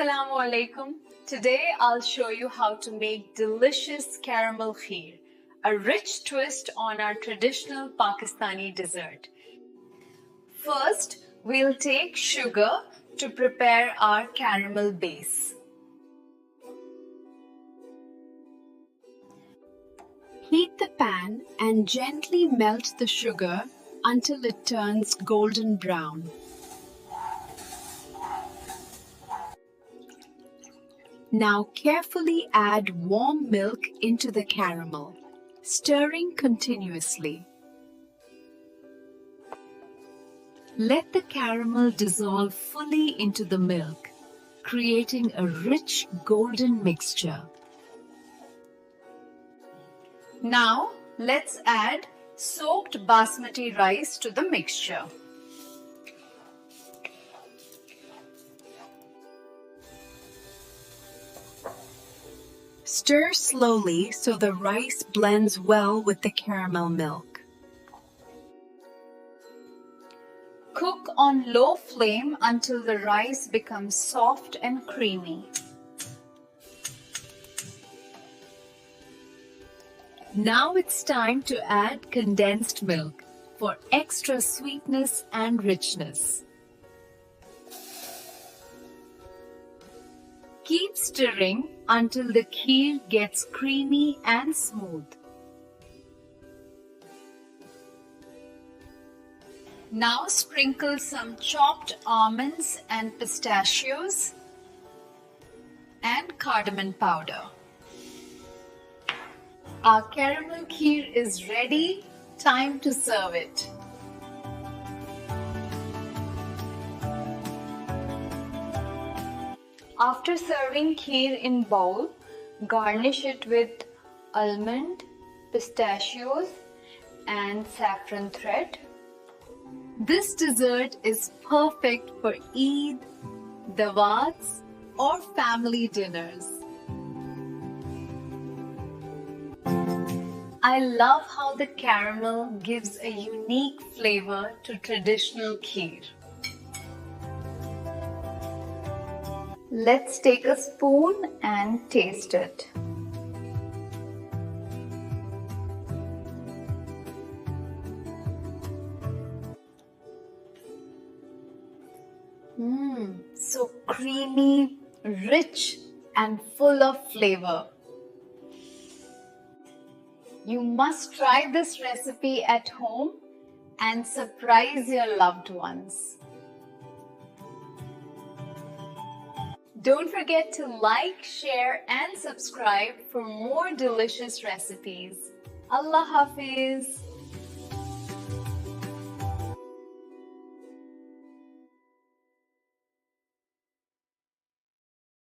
Assalamu Alaikum. Today I'll show you how to make delicious caramel kheer, a rich twist on our traditional Pakistani dessert. First, we'll take sugar to prepare our caramel base. Heat the pan and gently melt the sugar until it turns golden brown. Now carefully add warm milk into the caramel, stirring continuously. Let the caramel dissolve fully into the milk, creating a rich golden mixture. Now let's add soaked basmati rice to the mixture. Stir slowly so the rice blends well with the caramel milk. Cook on low flame until the rice becomes soft and creamy. Now it's time to add condensed milk for extra sweetness and richness. Keep stirring until the kheer gets creamy and smooth. Now sprinkle some chopped almonds and pistachios and cardamom powder. Our caramel kheer is ready. Time to serve it. After serving kheer in bowl, garnish it with almond, pistachios and saffron thread. This dessert is perfect for Eid, dawats or family dinners. I love how the caramel gives a unique flavor to traditional kheer. Let's take a spoon and taste it. So creamy, rich and full of flavor. You must try this recipe at home and surprise your loved ones. Don't forget to like, share and subscribe for more delicious recipes. Allah Hafiz.